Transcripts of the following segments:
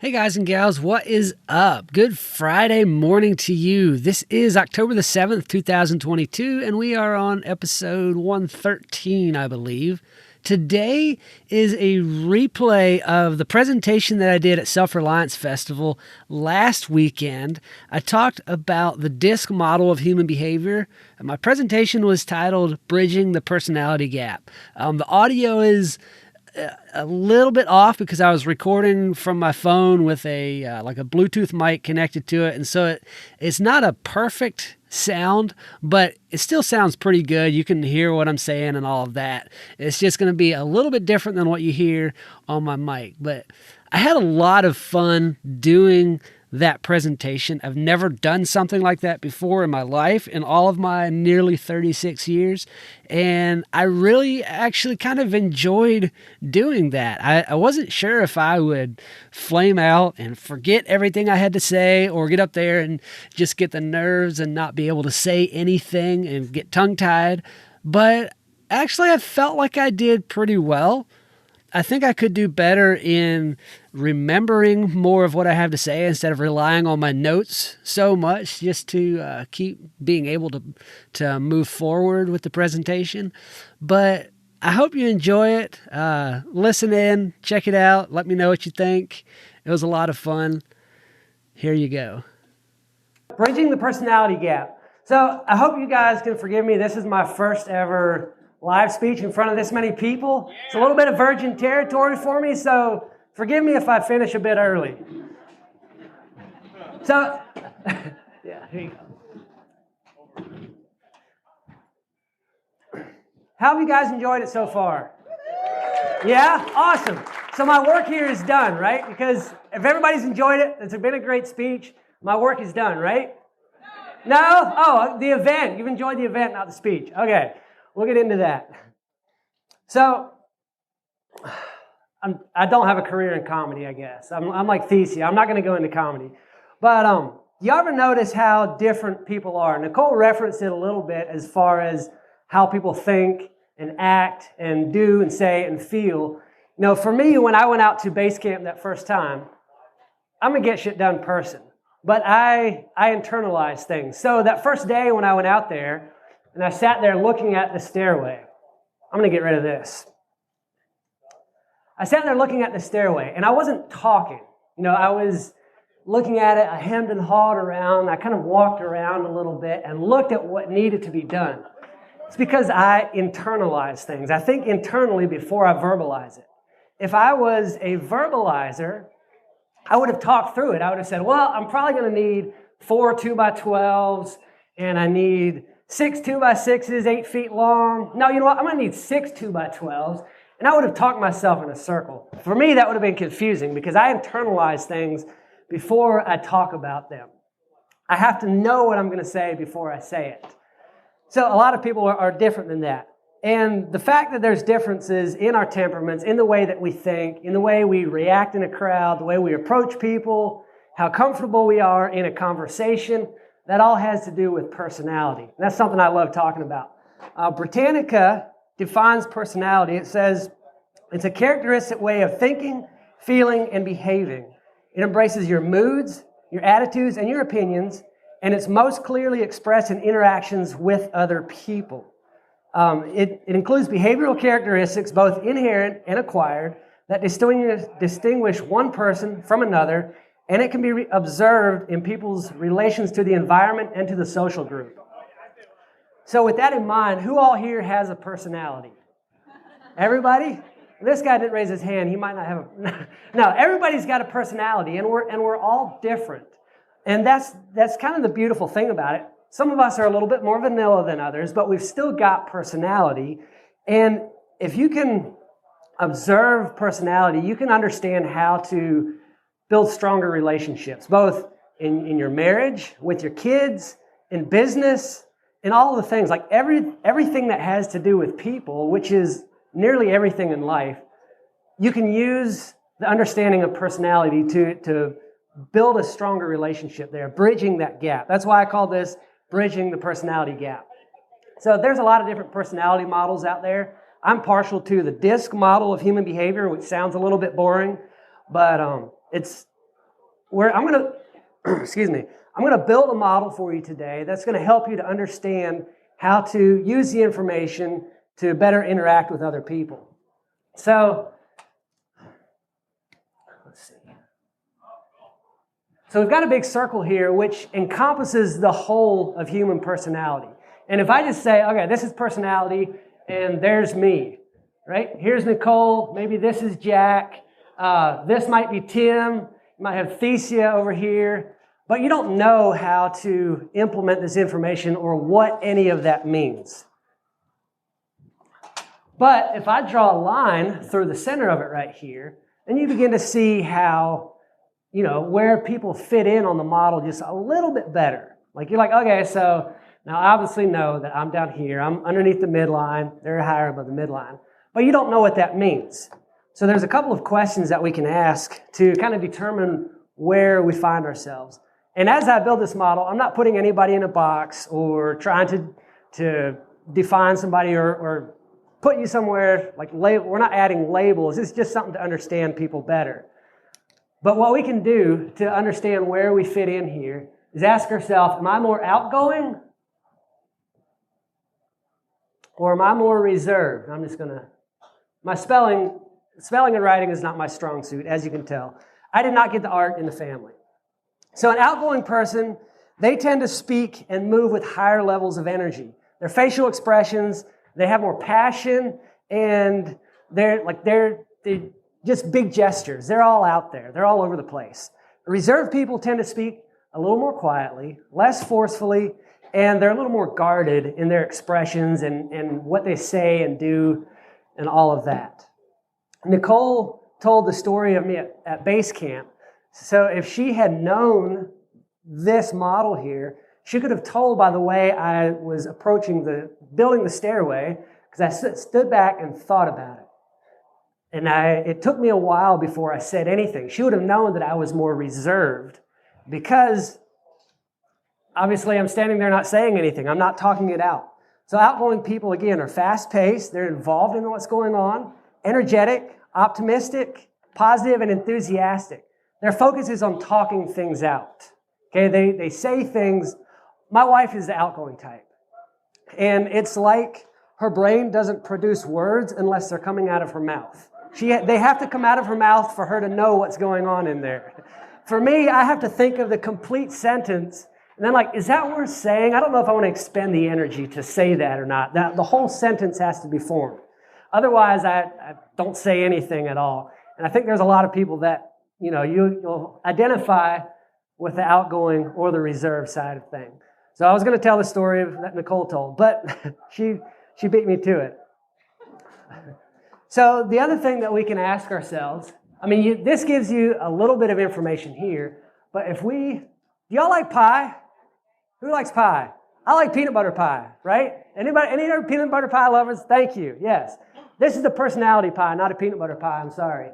Hey guys and gals, what is up? Good Friday morning to you. This is October the 7th, 2022, and we are on episode 113, I believe. Today is a replay of the presentation that I did at Self-Reliance Festival last weekend. I talked about the DISC model of human behavior, and my presentation was titled Bridging the Personality Gap. The audio is a little bit off because I was recording from my phone with a like a Bluetooth mic connected to it, and so it's not a perfect sound, but it still sounds pretty good. You can hear what I'm saying and all of that. It's just going to be a little bit different than what you hear on my mic, but I had a lot of fun doing that presentation. I've never done something like that before in my life, in all of my nearly 36 years. And I really actually kind of enjoyed doing that. I wasn't sure if I would flame out and forget everything I had to say, or get up there and just get the nerves and not be able to say anything and get tongue-tied. But actually, I felt like I did pretty well. I think I could do better in remembering more of what I have to say instead of relying on my notes so much just to keep being able to move forward with the presentation. But I hope you enjoy it. Listen in, check it out. Let me know what you think. It was a lot of fun. Here you go. Bridging the personality gap. So I hope you guys can forgive me. This is my first ever live speech in front of this many people. It's a little bit of virgin territory for me, so forgive me if I finish a bit early. So, yeah, here you go. How have you guys enjoyed it so far? Yeah? Awesome. So my work here is done, right? Because if everybody's enjoyed it, it's been a great speech, my work is done, right? No? Oh, the event. You've enjoyed the event, not the speech. Okay. We'll get into that. So, I don't have a career in comedy, I guess. I'm like Thesia. I'm not going to go into comedy. But you ever notice how different people are? Nicole referenced it a little bit as far as how people think and act and do and say and feel. You know, for me, when I went out to base camp that first time, I'm a get shit done person. But I internalize things. So that first day when I went out there, and I sat there looking at the stairway. I'm going to get rid of this. I sat there looking at the stairway, and I wasn't talking. You know, I was looking at it. I hemmed and hawed around. I kind of walked around a little bit and looked at what needed to be done. It's because I internalize things. I think internally before I verbalize it. If I was a verbalizer, I would have talked through it. I would have said, well, I'm probably going to need 4 2x12s, and I need 6 2x6s, 8 feet long. No, you know what? I'm going to need 6 2x12s. And I would have talked myself in a circle. For me, that would have been confusing because I internalize things before I talk about them. I have to know what I'm going to say before I say it. So a lot of people are different than that. And the fact that there's differences in our temperaments, in the way that we think, in the way we react in a crowd, the way we approach people, how comfortable we are in a conversation, that all has to do with personality. And that's something I love talking about. Britannica defines personality. It says, it's a characteristic way of thinking, feeling, and behaving. It embraces your moods, your attitudes, and your opinions, and it's most clearly expressed in interactions with other people. It includes behavioral characteristics, both inherent and acquired, that distinguish one person from another, and it can be observed in people's relations to the environment and to the social group. So with that in mind, who all here has a personality? Everybody? This guy didn't raise his hand. He might not have a... No, everybody's got a personality, and we're all different. And that's kind of the beautiful thing about it. Some of us are a little bit more vanilla than others, but we've still got personality. And if you can observe personality, you can understand how to build stronger relationships, both in your marriage, with your kids, in business, in all of the things. Like everything that has to do with people, which is nearly everything in life, you can use the understanding of personality to build a stronger relationship there, bridging that gap. That's why I call this bridging the personality gap. So there's a lot of different personality models out there. I'm partial to the DISC model of human behavior, which sounds a little bit boring, but it's where I'm going to, excuse me, I'm going to build a model for you today that's going to help you to understand how to use the information to better interact with other people. So, let's see. So we've got a big circle here which encompasses the whole of human personality. And if I just say, okay, this is personality and there's me, right? Here's Nicole, maybe this is Jack, this might be Tim, you might have Thesia over here, but you don't know how to implement this information or what any of that means. But if I draw a line through the center of it right here, then you begin to see how, where people fit in on the model just a little bit better. Like you're like, okay, so now I obviously know that I'm down here. I'm underneath the midline. They're higher above the midline. But you don't know what that means. So there's a couple of questions that we can ask to kind of determine where we find ourselves. And as I build this model, I'm not putting anybody in a box or trying to define somebody or put you somewhere like label. We're not adding labels. It's just something to understand people better. But what we can do to understand where we fit in here is ask ourselves, am I more outgoing or am I more reserved? I'm just going to, my spelling and writing is not my strong suit, as you can tell. I did not get the art in the family. So an outgoing person, they tend to speak and move with higher levels of energy. Their facial expressions, they have more passion, and they're just big gestures. They're all out there. They're all over the place. Reserved people tend to speak a little more quietly, less forcefully, and they're a little more guarded in their expressions and what they say and do and all of that. Nicole told the story of me at base camp. So if she had known this model here, she could have told by the way I was approaching building the stairway, because I stood back and thought about it. And it took me a while before I said anything. She would have known that I was more reserved because obviously I'm standing there not saying anything. I'm not talking it out. So outgoing people, again, are fast-paced. They're involved in what's going on, energetic, optimistic, positive, and enthusiastic. Their focus is on talking things out. Okay, they say things. My wife is the outgoing type. And it's like her brain doesn't produce words unless they're coming out of her mouth. They have to come out of her mouth for her to know what's going on in there. For me, I have to think of the complete sentence, and then is that worth saying? I don't know if I want to expend the energy to say that or not. The whole sentence has to be formed. Otherwise, I don't say anything at all. And I think there's a lot of people that, you'll identify with the outgoing or the reserved side of things. So I was going to tell the story that Nicole told, but she beat me to it. So the other thing that we can ask ourselves, this gives you a little bit of information here, but do y'all like pie? Who likes pie? I like peanut butter pie, right? Any other peanut butter pie lovers? Thank you, yes. This is the personality pie, not a peanut butter pie, I'm sorry.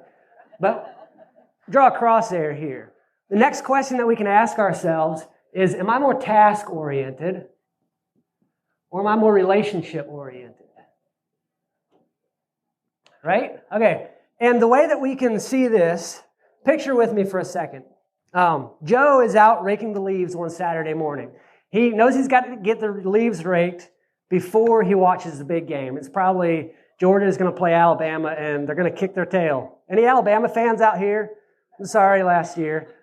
But draw a crosshair here. The next question that we can ask ourselves is, am I more task-oriented or am I more relationship-oriented? Right? Okay. And the way that we can see this, picture with me for a second. Joe is out raking the leaves one Saturday morning. He knows he's got to get the leaves raked before he watches the big game. It's probably Georgia's going to play Alabama and they're going to kick their tail. Any Alabama fans out here? I'm sorry, last year.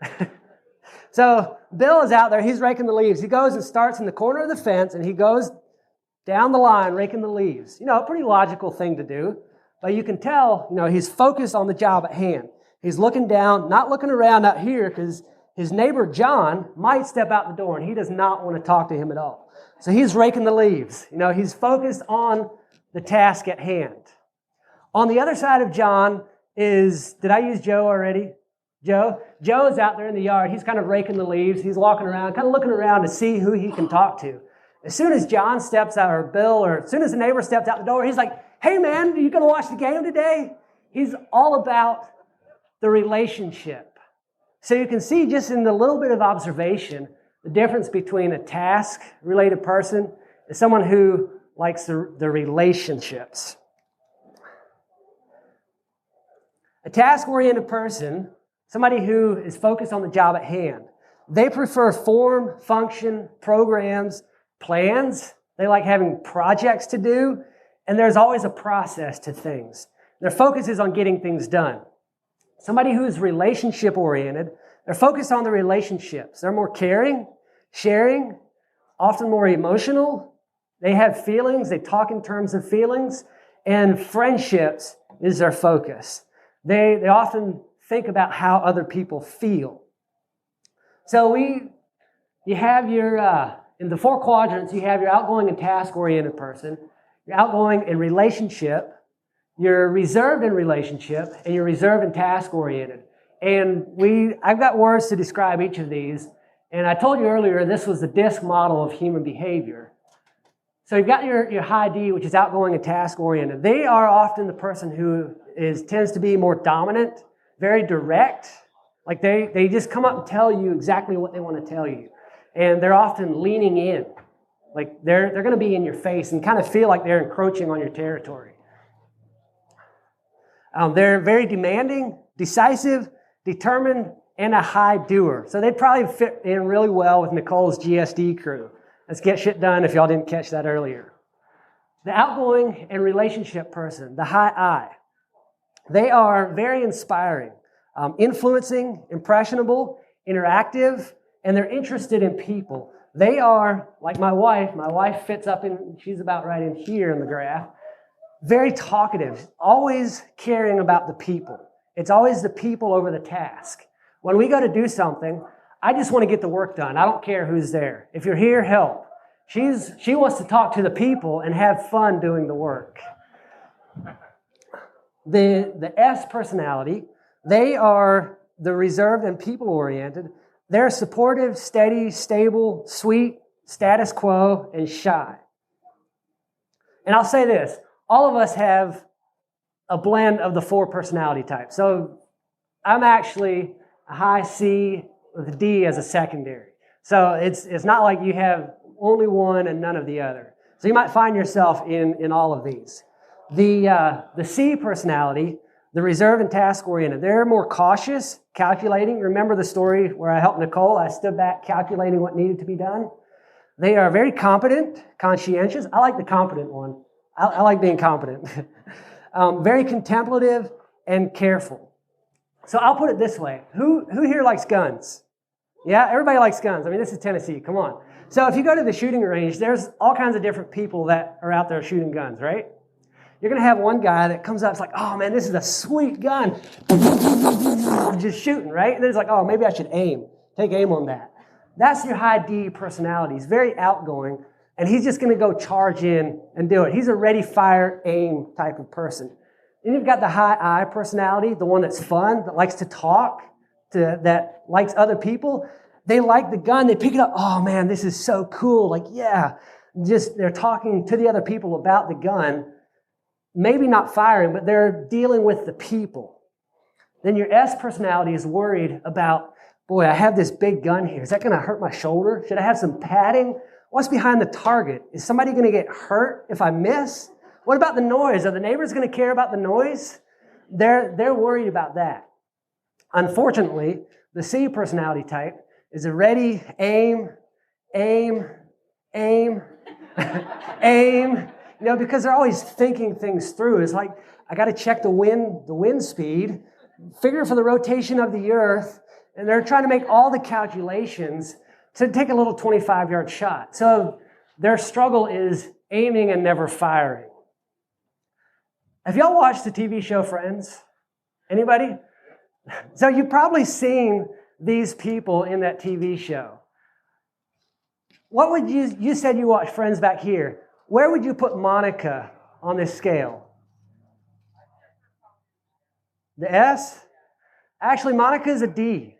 So Bill is out there. He's raking the leaves. He goes and starts in the corner of the fence and he goes down the line raking the leaves. A pretty logical thing to do. But you can tell, he's focused on the job at hand. He's looking down, not looking around out here, because his neighbor John might step out the door, and he does not want to talk to him at all. So he's raking the leaves. He's focused on the task at hand. On the other side of John did I use Joe already? Joe? Joe is out there in the yard. He's kind of raking the leaves. He's walking around, kind of looking around to see who he can talk to. As soon as John steps out, or Bill, or as soon as the neighbor steps out the door, he's like, hey man, are you going to watch the game today? He's all about the relationship. So you can see just in the little bit of observation, the difference between a task-related person and someone who likes the relationships. A task-oriented person, somebody who is focused on the job at hand. They prefer form, function, programs, plans. They like having projects to do, and there's always a process to things. Their focus is on getting things done. Somebody who is relationship-oriented, they're focused on the relationships. They're more caring, sharing, often more emotional. They have feelings. They talk in terms of feelings, and friendships is their focus. They often think about how other people feel. So you have your, in the 4 quadrants, you have your outgoing and task-oriented person, your outgoing and relationship, you're reserved in relationship, and you're reserved and task-oriented. And I've got words to describe each of these. And I told you earlier, this was the DISC model of human behavior. So you've got your high D, which is outgoing and task-oriented. They are often the person who tends to be more dominant, very direct. Like they just come up and tell you exactly what they want to tell you. And they're often leaning in. Like they're going to be in your face and kind of feel like they're encroaching on your territory. They're very demanding, decisive, determined, and a high doer. So they'd probably fit in really well with Nicole's GSD crew. Let's get shit done if y'all didn't catch that earlier. The outgoing and relationship person, the high I. They are very inspiring, influencing, impressionable, interactive, and they're interested in people. They are, like my wife fits up in, she's about right in here in the graph, very talkative, always caring about the people. It's always the people over the task. When we go to do something, I just want to get the work done. I don't care who's there. If you're here, help. She wants to talk to the people and have fun doing the work. The S personality, they are the reserved and people-oriented. They're supportive, steady, stable, sweet, status quo, and shy. And I'll say this, all of us have a blend of the 4 personality types. So I'm actually a high C with a D as a secondary. So it's not like you have only one and none of the other. So you might find yourself in all of these. The C personality, the reserved and task-oriented, they're more cautious, calculating. Remember the story where I helped Nicole? I stood back calculating what needed to be done. They are very competent, conscientious. I like the competent one. I like being competent. Very contemplative and careful. So I'll put it this way. Who here likes guns? Yeah, everybody likes guns. I mean, this is Tennessee. Come on. So if you go to the shooting range, there's all kinds of different people that are out there shooting guns, right? You're going to have one guy that comes up, it's like, oh man, this is a sweet gun. Just shooting, right? And then it's like, oh, maybe I should aim. Take aim on that. That's your high D personality. He's very outgoing, and he's just going to go charge in and do it. He's a ready, fire, aim type of person. Then you've got the high I personality, the one that's fun, that likes to talk, that likes other people. They like the gun. They pick it up. Oh man, this is so cool. Like, yeah. Just they're talking to the other people about the gun. Maybe not firing, but they're dealing with the people. Then your S personality is worried about, boy, I have this big gun here. Is that going to hurt my shoulder? Should I have some padding? What's behind the target? Is somebody going to get hurt if I miss? What about the noise? Are the neighbors going to care about the noise? They're worried about that. Unfortunately, the C personality type is a ready, aim, aim, because they're always thinking things through. It's like, I got to check the wind speed, figure for the rotation of the earth, and they're trying to make all the calculations to take a little 25-yard shot. So their struggle is aiming and never firing. Have y'all watched the TV show Friends? Anybody? So you've probably seen these people in that TV show. What would you said you watched Friends back here. Where would you put Monica on this scale? The S? Actually, Monica is a D.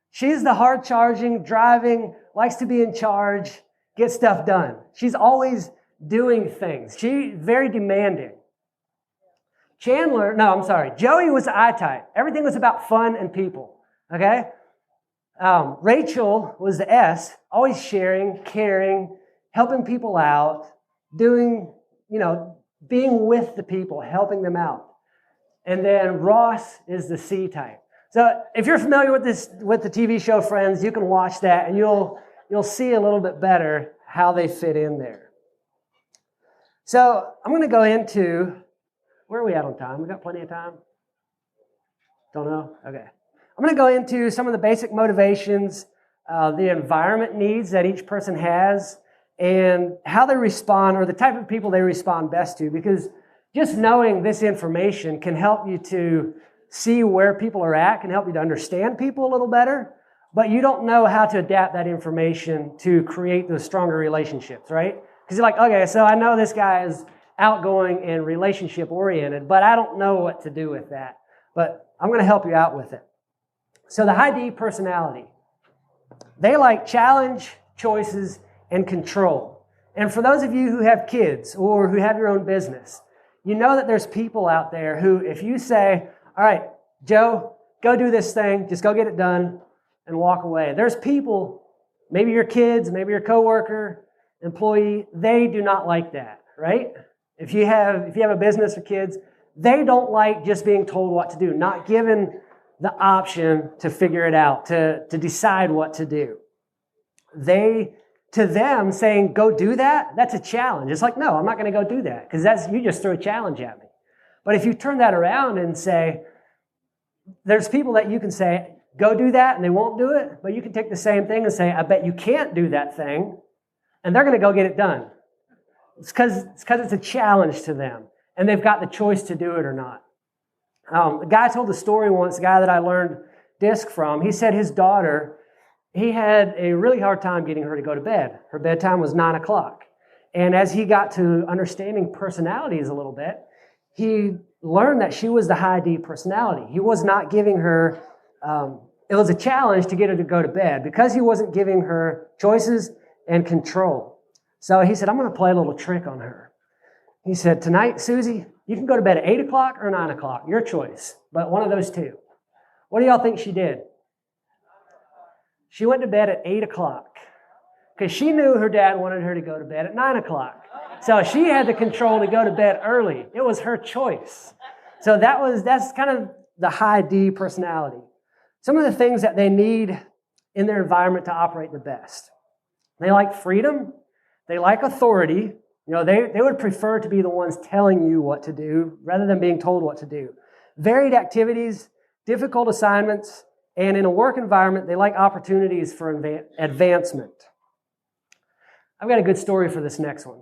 She's the hard-charging, driving, likes to be in charge, get stuff done. She's always doing things. She's very demanding. Joey was the I type. Everything was about fun and people, okay? Rachel was the S, always sharing, caring, helping people out, doing, being with the people, helping them out. And then Ross is the C type. So if you're familiar with with the TV show Friends, you can watch that and you'll see a little bit better how they fit in there. So I'm going to go into, where are we at on time? We got plenty of time? Don't know? Okay. I'm going to go into some of the basic motivations, the environment needs that each person has, and how they respond, or the type of people they respond best to, because just knowing this information can help you to see where people are at, can help you to understand people a little better, but you don't know how to adapt that information to create those stronger relationships, right? Because you're like, okay, so I know this guy is outgoing and relationship oriented, but I don't know what to do with that. But I'm going to help you out with it. So the high D personality, they like challenge, choices, and control. And for those of you who have kids or who have your own business, you know that there's people out there who, if you say, all right, Joe, go do this thing, just go get it done and walk away. There's people, maybe your kids, maybe your coworker, employee, they do not like that, right? If you have a business or kids, they don't like just being told what to do, not given the option to figure it out, to decide what to do. To them, saying, go do that, that's a challenge. It's like, no, I'm not going to go do that, because you just threw a challenge at me. But if you turn that around and say, there's people that you can say, go do that, and they won't do it, but you can take the same thing and say, I bet you can't do that thing, and they're going to go get it done. It's because it's a challenge to them, and they've got the choice to do it or not. A guy told a story once, a guy that I learned DISC from. He said his daughter, he had a really hard time getting her to go to bed. Her bedtime was 9 o'clock. And as he got to understanding personalities a little bit, he learned that she was the high D personality. He was not giving her, it was a challenge to get her to go to bed because he wasn't giving her choices and control. So he said, I'm going to play a little trick on her. He said, tonight, Susie, you can go to bed at 8 o'clock or 9 o'clock, your choice, but one of those two. What do y'all think she did? She went to bed at 8 o'clock because she knew her dad wanted her to go to bed at 9 o'clock. So she had the control to go to bed early. It was her choice. So that's kind of the high D personality. Some of the things that they need in their environment to operate the best. They like freedom. They like authority. You know, they would prefer to be the ones telling you what to do rather than being told what to do. Varied activities, difficult assignments, and in a work environment, they like opportunities for advancement. I've got a good story for this next one.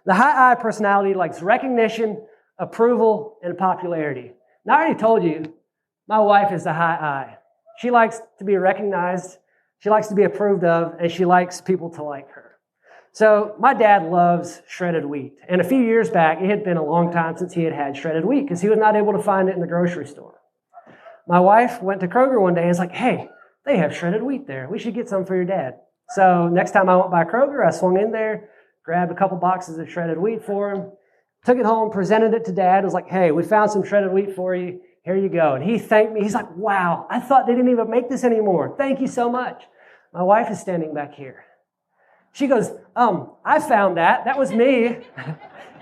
The high I personality likes recognition, approval, and popularity. Now, I already told you, my wife is the high I. She likes to be recognized, she likes to be approved of, and she likes people to like her. So my dad loves shredded wheat. And a few years back, it had been a long time since he had shredded wheat because he was not able to find it in the grocery store. My wife went to Kroger one day and was like, hey, they have shredded wheat there. We should get some for your dad. So next time I went by Kroger, I swung in there, grabbed a couple boxes of shredded wheat for him, took it home, presented it to Dad. Was like, hey, we found some shredded wheat for you. Here you go. And he thanked me. He's like, wow, I thought they didn't even make this anymore. Thank you so much. My wife is standing back here. She goes, I found that. That was me.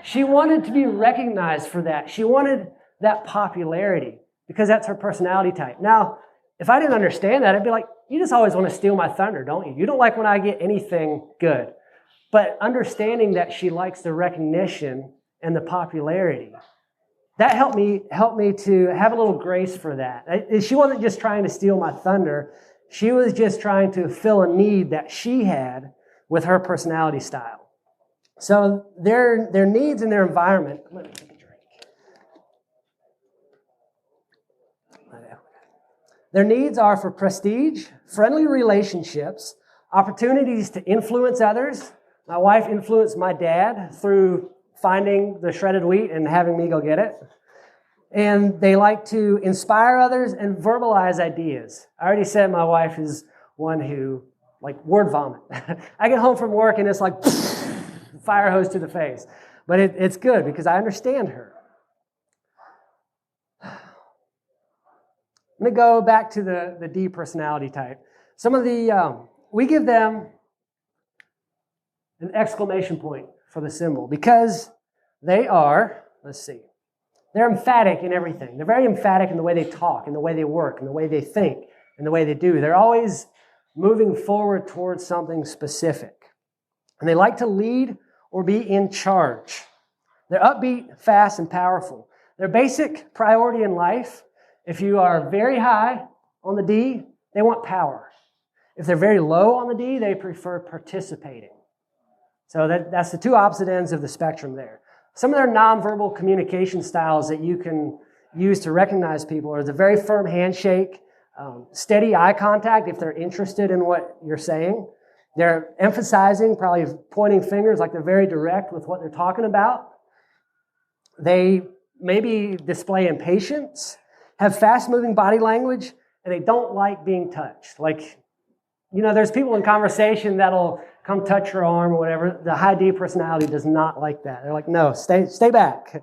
She wanted to be recognized for that. She wanted that popularity because that's her personality type. Now, if I didn't understand that, I'd be like, you just always want to steal my thunder, don't you? You don't like when I get anything good. But understanding that she likes the recognition and the popularity, that helped me to have a little grace for that. She wasn't just trying to steal my thunder. She was just trying to fill a need that she had with her personality style. So their needs and their environment. Let me take a drink. Their needs are for prestige, friendly relationships, opportunities to influence others. My wife influenced my dad through finding the shredded wheat and having me go get it. And they like to inspire others and verbalize ideas. I already said my wife is one who, like, word vomit. I get home from work and it's like, fire hose to the face. But it's good because I understand her. I'm going to go back to the D personality type. Some of we give them an exclamation point for the symbol because they are they're emphatic in everything. They're very emphatic in the way they talk, in the way they work, in the way they think, in the way they do. They're always moving forward towards something specific. And they like to lead or be in charge. They're upbeat, fast, and powerful. Their basic priority in life, if you are very high on the D, they want power. If they're very low on the D, they prefer participating. So that's the two opposite ends of the spectrum there. Some of their nonverbal communication styles that you can use to recognize people are the very firm handshake, steady eye contact if they're interested in what you're saying. They're emphasizing, probably pointing fingers, like they're very direct with what they're talking about. They maybe display impatience, have fast-moving body language, and they don't like being touched. Like, there's people in conversation that'll come touch your arm or whatever. The high D personality does not like that. They're like, no, stay back.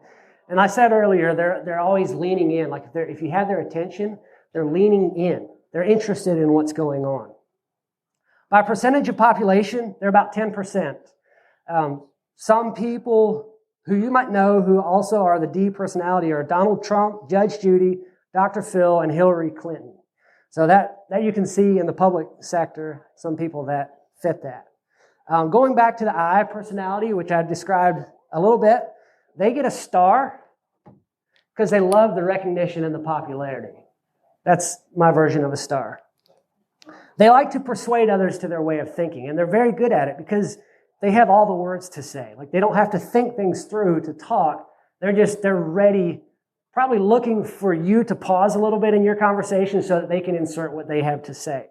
And I said earlier, they're always leaning in. Like if you have their attention, they're leaning in. They're interested in what's going on. By percentage of population, they're about 10%. Some people who you might know who also are the D personality are Donald Trump, Judge Judy, Dr. Phil, and Hillary Clinton. So that you can see in the public sector, some people that fit that. Going back to the I personality, which I described a little bit, they get a star because they love the recognition and the popularity. That's my version of a star. They like to persuade others to their way of thinking, and they're very good at it because they have all the words to say. Like they don't have to think things through to talk. They're ready, probably looking for you to pause a little bit in your conversation so that they can insert what they have to say.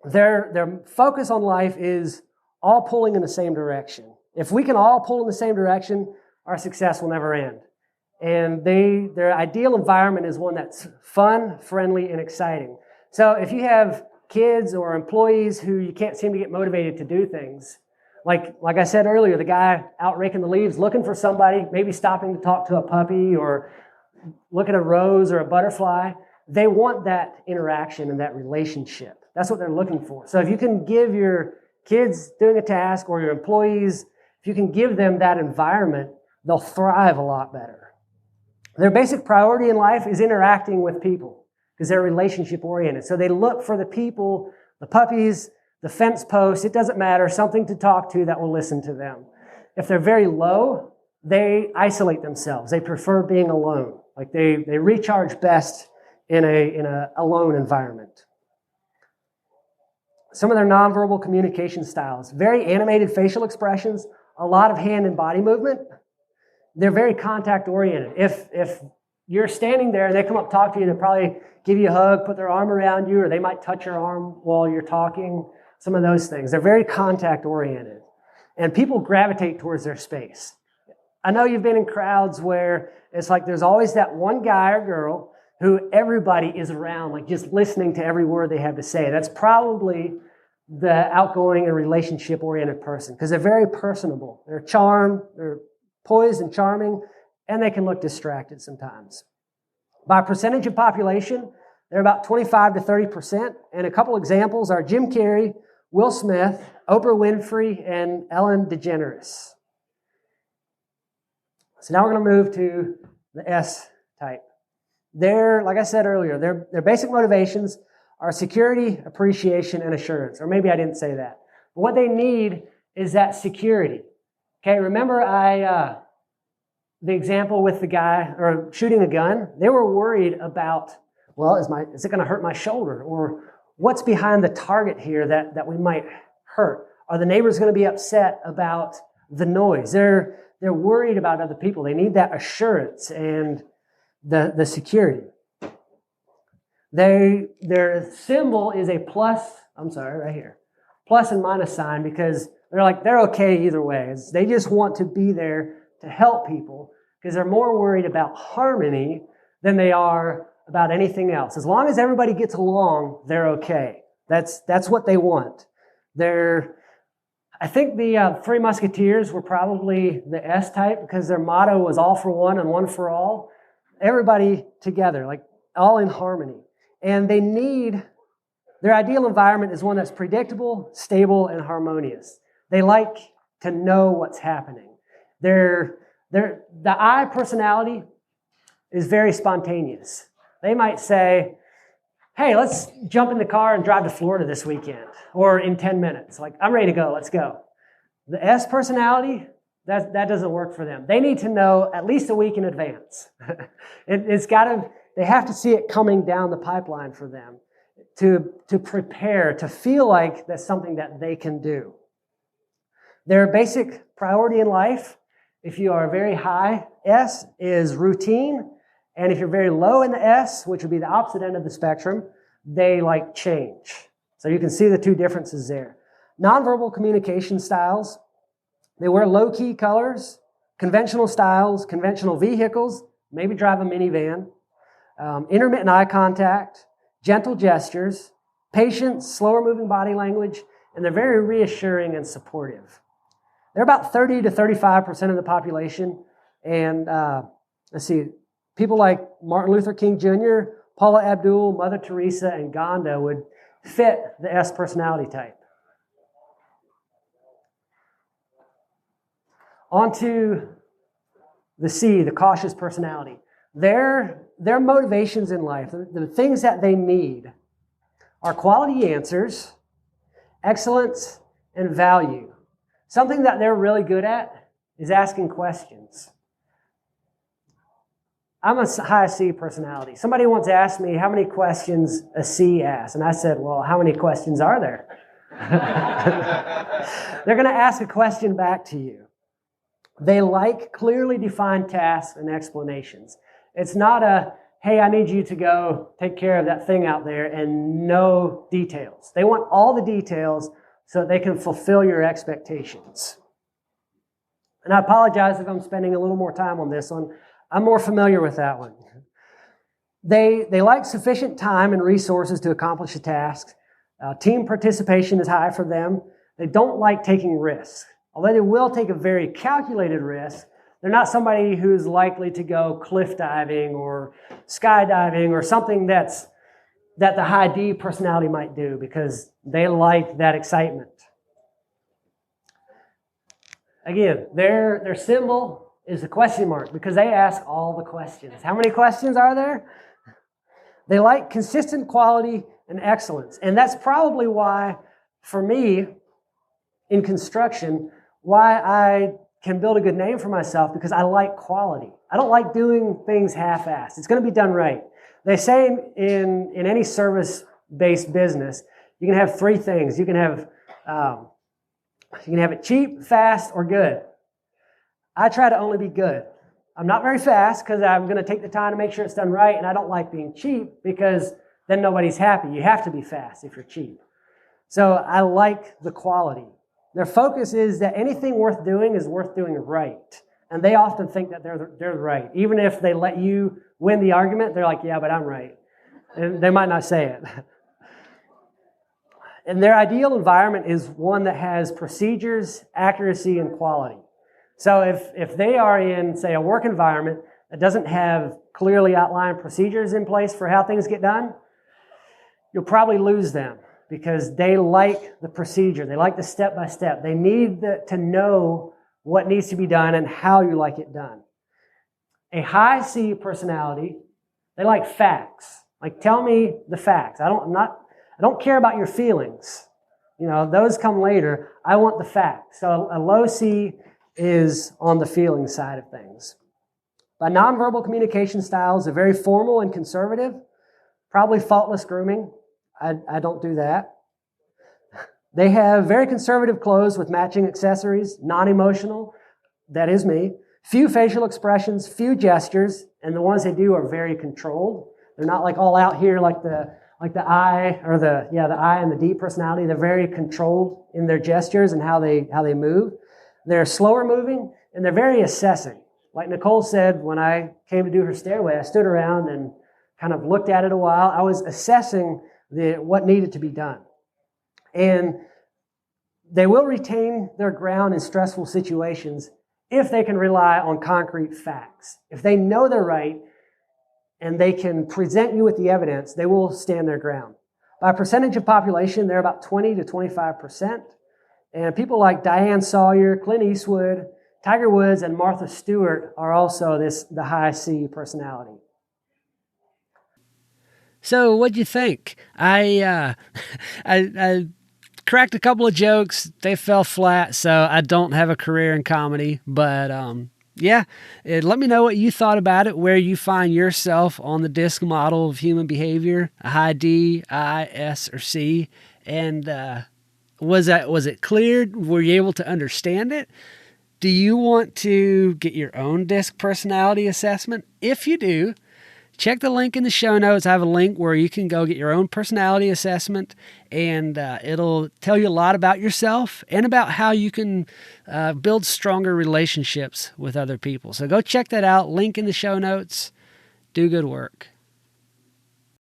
Their focus on life is all pulling in the same direction. If we can all pull in the same direction, our success will never end. And their ideal environment is one that's fun, friendly, and exciting. So if you have kids or employees who you can't seem to get motivated to do things, like I said earlier, the guy out raking the leaves looking for somebody, maybe stopping to talk to a puppy or look at a rose or a butterfly, they want that interaction and that relationship. That's what they're looking for. So if you can give your kids doing a task or your employees, if you can give them that environment, they'll thrive a lot better. Their basic priority in life is interacting with people because they're relationship oriented. So they look for the people, the puppies, the fence posts, it doesn't matter, something to talk to that will listen to them. If they're very low, they isolate themselves. They prefer being alone. Like they recharge best in a alone environment. Some of their nonverbal communication styles, very animated facial expressions, a lot of hand and body movement. They're very contact oriented. If you're standing there and they come up to talk to you, they'll probably give you a hug, put their arm around you, or they might touch your arm while you're talking, some of those things. They're very contact oriented. And people gravitate towards their space. I know you've been in crowds where it's like there's always that one guy or girl who everybody is around, like just listening to every word they have to say. That's probably the outgoing and relationship-oriented person because they're very personable. They're charmed, they're poised and charming, and they can look distracted sometimes. By percentage of population, they're about 25 to 30%, and a couple examples are Jim Carrey, Will Smith, Oprah Winfrey, and Ellen DeGeneres. So now we're going to move to the S type. Like I said earlier, their basic motivations are security, appreciation, and assurance. Or maybe I didn't say that. But what they need is that security. Okay, remember the example with the guy or shooting a gun? They were worried about, well, is it going to hurt my shoulder? Or what's behind the target here that we might hurt? Are the neighbors going to be upset about the noise? They're worried about other people. They need that assurance and the security. Their symbol is a plus, right here, plus and minus sign because they're okay either way. They just want to be there to help people because they're more worried about harmony than they are about anything else. As long as everybody gets along, they're okay. That's what they want. I think the Three Musketeers were probably the S type because their motto was all for one and one for all. Everybody together, like all in harmony. And their ideal environment is one that's predictable, stable, and harmonious. They like to know what's happening. They're The I personality is very spontaneous. They might say, hey, let's jump in the car and drive to Florida this weekend, or in 10 minutes. Like, I'm ready to go, let's go. The S personality, that doesn't work for them. They need to know at least a week in advance. They have to see it coming down the pipeline for them to prepare, to feel like that's something that they can do. Their basic priority in life, if you are very high S, is routine. And if you're very low in the S, which would be the opposite end of the spectrum, they like change. So you can see the two differences there. Nonverbal communication styles, they wear low-key colors, conventional styles, conventional vehicles, maybe drive a minivan, intermittent eye contact, gentle gestures, patience, slower-moving body language, and they're very reassuring and supportive. They're about 30 to 35% of the population, and let's see, people like Martin Luther King Jr., Paula Abdul, Mother Teresa, and Gandhi would fit the S personality type. On to the C, the cautious personality. Their motivations in life, the things that they need, are quality answers, excellence, and value. Something that they're really good at is asking questions. I'm a high C personality. Somebody once asked me how many questions a C asks, and I said, well, how many questions are there? They're going to ask a question back to you. They like clearly defined tasks and explanations. It's not a, hey, I need you to go take care of that thing out there, and no details. They want all the details so that they can fulfill your expectations. And I apologize if I'm spending a little more time on this one. I'm more familiar with that one. They like sufficient time and resources to accomplish a task. Team participation is high for them. They don't like taking risks. Although they will take a very calculated risk, they're not somebody who's likely to go cliff diving or skydiving or something that the high D personality might do, because they like that excitement. Again, their symbol is a question mark because they ask all the questions. How many questions are there? They like consistent quality and excellence. And that's probably why, for me, in construction, why I can build a good name for myself, because I like quality. I don't like doing things half-assed. It's going to be done right. They say in any service-based business, you can have three things. You can have it cheap, fast, or good. I try to only be good. I'm not very fast because I'm going to take the time to make sure it's done right, and I don't like being cheap because then nobody's happy. You have to be fast if you're cheap. So I like the quality. Their focus is that anything worth doing is worth doing right. And they often think that they're right. Even if they let you win the argument, they're like, yeah, but I'm right. And they might not say it. And their ideal environment is one that has procedures, accuracy, and quality. So if they are in, say, a work environment that doesn't have clearly outlined procedures in place for how things get done, you'll probably lose them because they like the procedure. They like the step-by-step. They need to know what needs to be done and how you like it done. A high C personality, they like facts. Like, tell me the facts. I don't care about your feelings. You know, those come later. I want the facts. So a low C is on the feeling side of things. But nonverbal communication styles are very formal and conservative, probably faultless grooming. I don't do that. They have very conservative clothes with matching accessories, non-emotional. That is me. Few facial expressions, few gestures, and the ones they do are very controlled. They're not like all out here like the I or the I and the D personality. They're very controlled in their gestures and how they move. They're slower moving and they're very assessing. Like Nicole said, when I came to do her stairway, I stood around and kind of looked at it a while. I was assessing what needed to be done. And they will retain their ground in stressful situations if they can rely on concrete facts. If they know they're right and they can present you with the evidence, they will stand their ground. By percentage of population, they're about 20 to 25%. And people like Diane Sawyer, Clint Eastwood, Tiger Woods and Martha Stewart are also the high C personality. So what'd you think? I cracked a couple of jokes. They fell flat, so I don't have a career in comedy. But yeah, let me know what you thought about it, where you find yourself on the DISC model of human behavior, a high D, I, S, or C. And was it clear? Were you able to understand it? Do you want to get your own DISC personality assessment? If you do, check the link in the show notes. I have a link where you can go get your own personality assessment, and it'll tell you a lot about yourself and about how you can build stronger relationships with other people. So go check that out. Link in the show notes. Do good work.